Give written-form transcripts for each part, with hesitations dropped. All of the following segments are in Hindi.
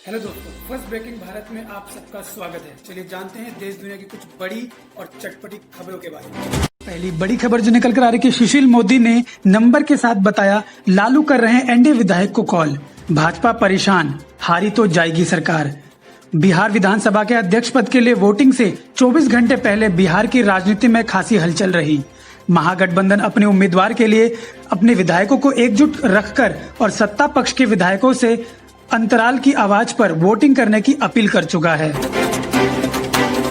हेलो दोस्तों, फर्स्ट ब्रेकिंग भारत में आप सबका स्वागत है। चलिए जानते हैं देश दुनिया की कुछ बड़ी और चटपटी खबरों के बारे में। पहली बड़ी खबर जो निकल कर आ रही है कि सुशील मोदी ने नंबर के साथ बताया लालू कर रहे हैं एनडीए विधायक को कॉल। भाजपा परेशान, हारी तो जाएगी सरकार। बिहार विधानसभा के अध्यक्ष पद के लिए वोटिंग से 24 घंटे पहले बिहार की राजनीति में खासी हलचल रही। महागठबंधन अपने उम्मीदवार के लिए अपने विधायकों को एकजुट रखकर और सत्ता पक्ष के विधायकों से अंतराल की आवाज पर वोटिंग करने की अपील कर चुका है।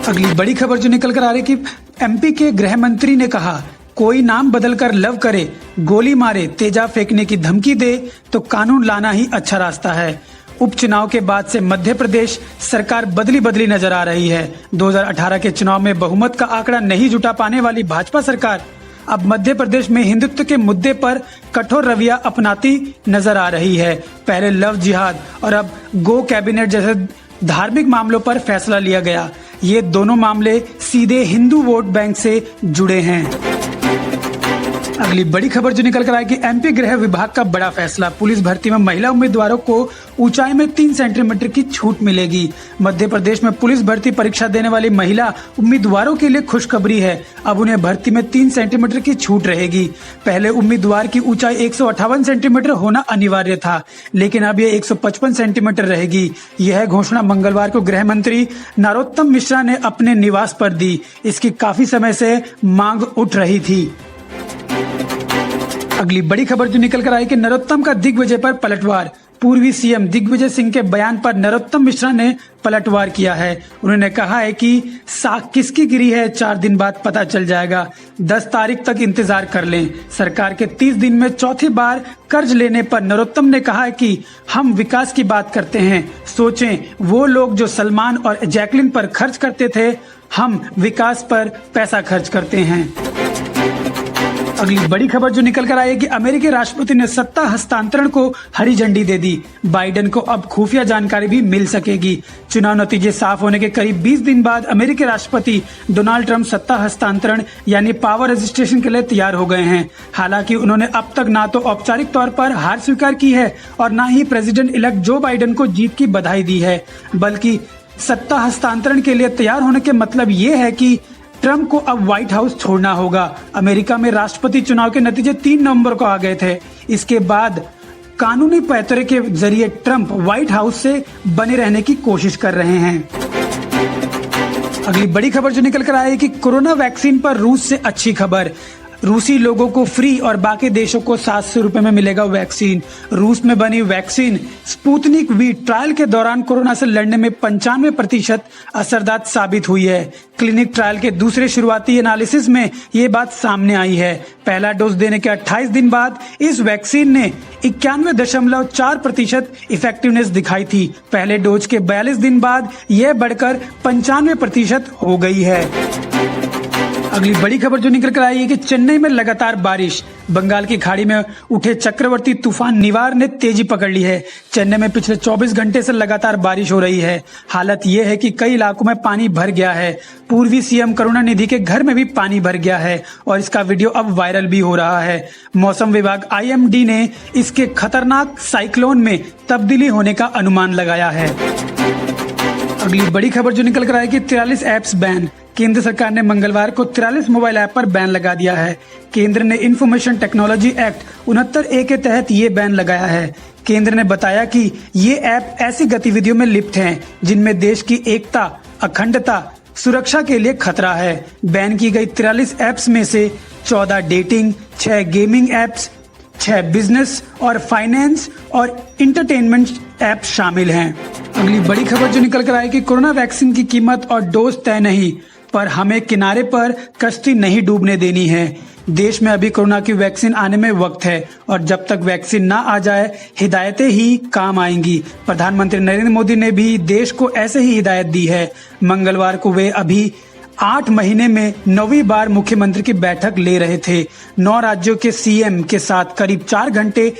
अगली बड़ी खबर जो निकल कर आ रही है कि एमपी के गृह मंत्री ने कहा कोई नाम बदलकर लव करे, गोली मारे, तेजाब फेंकने की धमकी दे तो कानून लाना ही अच्छा रास्ता है। उपचुनाव के बाद से मध्य प्रदेश सरकार बदली नजर आ रही है। 2018 के चुनाव में बहुमत का आंकड़ा नहीं जुटा पाने वाली भाजपा सरकार अब मध्य प्रदेश में हिंदुत्व के मुद्दे पर कठोर रवैया अपनाती नजर आ रही है। पहले लव जिहाद और अब गो कैबिनेट जैसे धार्मिक मामलों पर फैसला लिया गया। ये दोनों मामले सीधे हिंदू वोट बैंक से जुड़े हैं। अगली बड़ी खबर जो निकल कर आई कि एमपी गृह विभाग का बड़ा फैसला, पुलिस भर्ती में महिला उम्मीदवारों को ऊंचाई में 3 सेंटीमीटर की छूट मिलेगी। मध्य प्रदेश में पुलिस भर्ती परीक्षा देने वाली महिला उम्मीदवारों के लिए खुशखबरी है। अब उन्हें भर्ती में 3 सेंटीमीटर की छूट रहेगी। पहले उम्मीदवार की ऊंचाई 158 सेंटीमीटर होना अनिवार्य था, लेकिन अब ये 155 सेंटीमीटर रहेगी। यह घोषणा मंगलवार को गृह मंत्री नरोत्तम मिश्रा ने अपने निवास पर दी। इसकी काफी समय से मांग उठ रही थी। अगली बड़ी खबर जो निकल कर आई कि नरोत्तम का दिग्विजय पर पलटवार। पूर्वी सीएम दिग्विजय सिंह के बयान पर नरोत्तम मिश्रा ने पलटवार किया है। उन्होंने कहा है कि साख किसकी गिरी है 4 दिन बाद पता चल जाएगा। 10 तारीख तक इंतजार कर लें। सरकार के 30 दिन में चौथी बार कर्ज लेने पर नरोत्तम ने कहा है कि हम विकास की बात करते हैं। सोचें, वो लोग जो सलमान और जैकलिन पर खर्च करते थे, हम विकास पर पैसा खर्च करते हैं। अगली बड़ी खबर जो निकल कर आई है कि अमेरिकी राष्ट्रपति ने सत्ता हस्तांतरण को हरी झंडी दे दी। बाइडेन को अब खुफिया जानकारी भी मिल सकेगी। चुनाव नतीजे साफ होने के करीब 20 दिन बाद अमेरिकी राष्ट्रपति डोनाल्ड ट्रंप सत्ता हस्तांतरण यानी पावर रजिस्ट्रेशन के लिए तैयार हो गए हैं। हालांकि उन्होंने अब तक ना तो औपचारिक तौर पर हार स्वीकार की है और ना ही प्रेसिडेंट इलेक्ट जो बाइडेन को जीत की बधाई दी है, बल्कि सत्ता हस्तांतरण के लिए तैयार होने के मतलब ये है कि ट्रंप को अब व्हाइट हाउस छोड़ना होगा। अमेरिका में राष्ट्रपति चुनाव के नतीजे 3 नवंबर को आ गए थे। इसके बाद कानूनी पैतरे के जरिए ट्रंप व्हाइट हाउस से बने रहने की कोशिश कर रहे हैं। अगली बड़ी खबर जो निकल कर आई है कि कोरोना वैक्सीन पर रूस से अच्छी खबर। रूसी लोगों को फ्री और बाकी देशों को 700 रुपए में मिलेगा वैक्सीन। रूस में बनी वैक्सीन स्पुतनिक वी ट्रायल के दौरान कोरोना से लड़ने में 95% असरदार साबित हुई है। क्लिनिक ट्रायल के दूसरे शुरुआती एनालिसिस में ये बात सामने आई है। पहला डोज देने के 28 दिन बाद इस वैक्सीन ने 91.4% इफेक्टिवनेस दिखाई थी। पहले डोज के 42 दिन बाद यह बढ़कर 95% हो गई है। अगली बड़ी खबर जो निकल कर आई है कि चेन्नई में लगातार बारिश। बंगाल की खाड़ी में उठे चक्रवर्ती तूफान निवार ने तेजी पकड़ ली है। चेन्नई में पिछले 24 घंटे से लगातार बारिश हो रही है। हालत यह है कि कई इलाकों में पानी भर गया है। पूर्वी सीएम करुणानिधि के घर में भी पानी भर गया है और इसका वीडियो अब वायरल भी हो रहा है। मौसम विभाग IMD ने इसके खतरनाक साइक्लोन में तब्दीली होने का अनुमान लगाया है। अगली बड़ी खबर जो निकल कर आई कि 43 ऐप्स बैन। केंद्र सरकार ने मंगलवार को 43 मोबाइल ऐप पर बैन लगा दिया है। केंद्र ने इंफॉर्मेशन टेक्नोलॉजी एक्ट 69A के तहत ये बैन लगाया है। केंद्र ने बताया कि ये ऐप ऐसी गतिविधियों में लिप्त हैं जिनमें देश की एकता, अखंडता, सुरक्षा के लिए खतरा है। बैन की गई 43 ऐप्स में से 14 डेटिंग, 6 गेमिंग ऐप्स, 6 बिजनेस और फाइनेंस और इंटरटेनमेंट ऐप शामिल हैं। अगली बड़ी खबर जो निकल कर आई कि कोरोना वैक्सीन की कीमत और डोज तय नहीं, पर हमें किनारे पर कश्ती नहीं डूबने देनी है। देश में अभी कोरोना की वैक्सीन आने में वक्त है और जब तक वैक्सीन ना आ जाए हिदायतें ही काम आएंगी। प्रधानमंत्री नरेंद्र मोदी ने भी देश को ऐसे ही हिदायत दी है। मंगलवार को वे अभी 8 महीने में 9वीं बार मुख्यमंत्री की बैठक ले रहे थे। 9 राज्यों के सीएम के साथ करीब 4 घंटे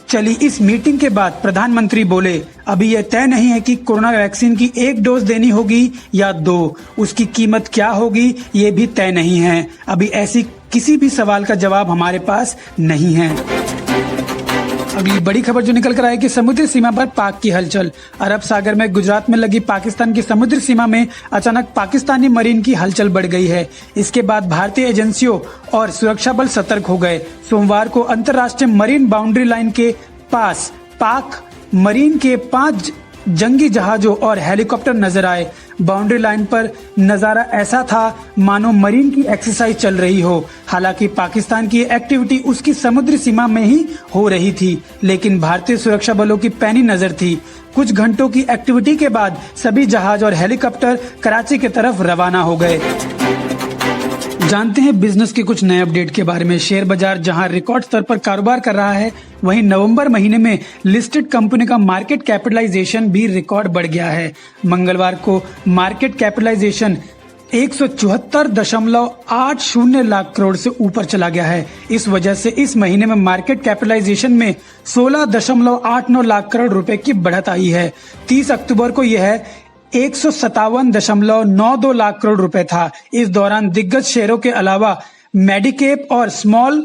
चली इस मीटिंग के बाद प्रधानमंत्री बोले, अभी यह तय नहीं है कि कोरोना वैक्सीन की 1 डोज देनी होगी या 2, उसकी कीमत क्या होगी ये भी तय नहीं है। अभी ऐसी किसी भी सवाल का जवाब हमारे पास नहीं है। अगली बड़ी खबर जो निकल कर आई कि समुद्री सीमा पर पाक की हलचल। अरब सागर में गुजरात में लगी पाकिस्तान की समुद्री सीमा में अचानक पाकिस्तानी मरीन की हलचल बढ़ गई है। इसके बाद भारतीय एजेंसियों और सुरक्षा बल सतर्क हो गए। सोमवार को अंतर्राष्ट्रीय मरीन बाउंड्री लाइन के पास पाक मरीन के 5 जंगी जहाजों और हेलीकॉप्टर नजर आए। बाउंड्री लाइन पर नजारा ऐसा था मानो मरीन की एक्सरसाइज चल रही हो। हालांकि पाकिस्तान की एक्टिविटी उसकी समुद्री सीमा में ही हो रही थी, लेकिन भारतीय सुरक्षा बलों की पैनी नजर थी। कुछ घंटों की एक्टिविटी के बाद सभी जहाज और हेलीकॉप्टर कराची की तरफ रवाना हो गए। जानते हैं बिजनेस के कुछ नए अपडेट के बारे में। शेयर बाजार जहां रिकॉर्ड स्तर पर कारोबार कर रहा है, वहीं नवंबर महीने में लिस्टेड कंपनी का मार्केट कैपिटलाइजेशन भी रिकॉर्ड बढ़ गया है। मंगलवार को मार्केट कैपिटलाइजेशन 174.80 लाख करोड़ से ऊपर चला गया है। इस वजह से इस महीने में मार्केट कैपिटलाइजेशन में 16.89 लाख करोड़ रुपए की बढ़त आई है। 30 अक्टूबर को यह 157.92 लाख करोड़ रुपए था। इस दौरान दिग्गज शेयरों के अलावा मेडिकेप और स्मॉल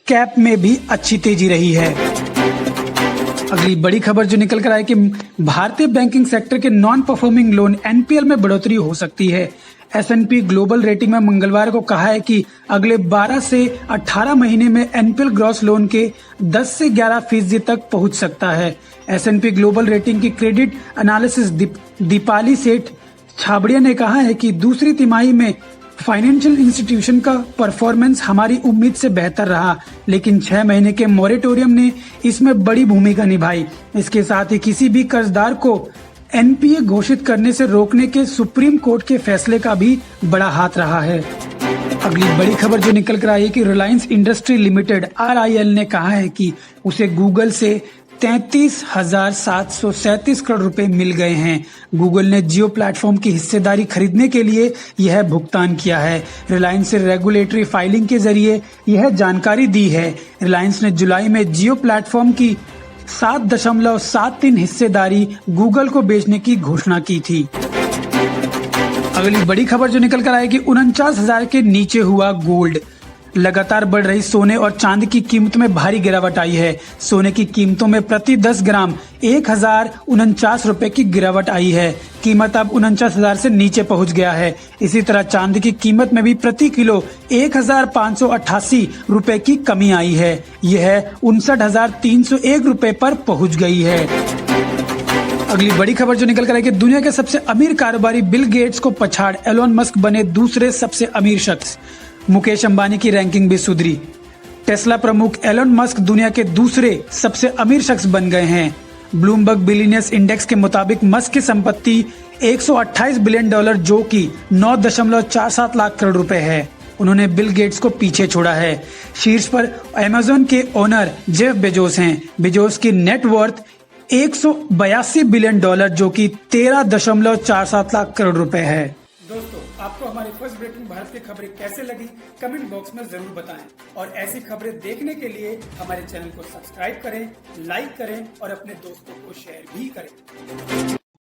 कैप में भी अच्छी तेजी रही है। अगली बड़ी खबर जो निकल कर आई कि भारतीय बैंकिंग सेक्टर के नॉन परफॉर्मिंग लोन एनपीएल में बढ़ोतरी हो सकती है। S&P ग्लोबल रेटिंग में मंगलवार को कहा है कि अगले 12 से 18 महीने में एनपीएल ग्रॉस लोन के 10 से 11% तक पहुंच सकता है। S&P ग्लोबल रेटिंग की क्रेडिट एनालिसिस दीपाली सेठ छाबड़िया ने कहा है कि दूसरी तिमाही में फाइनेंशियल इंस्टीट्यूशन का परफॉर्मेंस हमारी उम्मीद से बेहतर रहा, लेकिन 6 महीने के मॉरेटोरियम ने इसमें बड़ी भूमिका निभाई। इसके साथ ही किसी भी कर्जदार को एनपीए घोषित करने से रोकने के सुप्रीम कोर्ट के फैसले का भी बड़ा हाथ रहा है। अगली बड़ी खबर जो निकल कर आई है कि रिलायंस इंडस्ट्री लिमिटेड RIL ने कहा है कि उसे गूगल से 33,737 करोड़ रुपए मिल गए हैं। गूगल ने जियो प्लेटफॉर्म की हिस्सेदारी खरीदने के लिए यह भुगतान किया है। रिलायंस से रेगुलेटरी फाइलिंग के जरिए यह जानकारी दी है। रिलायंस ने जुलाई में जियो प्लेटफॉर्म की 7.73 हिस्सेदारी गूगल को बेचने की घोषणा की थी। अगली बड़ी खबर जो निकल कर आएगी 49,000 के नीचे हुआ गोल्ड। लगातार बढ़ रही सोने और चांदी की कीमत में भारी गिरावट आई है। सोने की कीमतों में प्रति 10 ग्राम 1,049 रुपए की गिरावट आई है। कीमत अब 49,000 से नीचे पहुंच गया है। इसी तरह चांदी की कीमत में भी प्रति किलो 1,588 रुपए की कमी आई है। यह 59,301 रुपए पर पहुंच गई है। अगली बड़ी खबर जो निकल कर आई कि दुनिया के सबसे अमीर कारोबारी बिल गेट्स को पछाड़ एलोन मस्क बने दूसरे सबसे अमीर शख्स। मुकेश अंबानी की रैंकिंग भी सुधरी। टेस्ला प्रमुख एलोन मस्क दुनिया के दूसरे सबसे अमीर शख्स बन गए हैं। ब्लूमबर्ग बिलियनियर्स इंडेक्स के मुताबिक मस्क की संपत्ति $128 बिलियन जो कि 9.47 लाख करोड़ रुपए है। उन्होंने बिल गेट्स को पीछे छोड़ा है। शीर्ष पर अमेज़न के ओनर जेफ बेजोस हैं। बेजोस की नेटवर्थ $182 बिलियन जो कि 13.47 लाख करोड़ रुपए है। दोस्तों, आपको हमारी फर्स्ट ब्रेकिंग भारत की खबरें कैसे लगी कमेंट बॉक्स में जरूर बताएं और ऐसी खबरें देखने के लिए हमारे चैनल को सब्सक्राइब करें, लाइक करें और अपने दोस्तों को शेयर भी करें।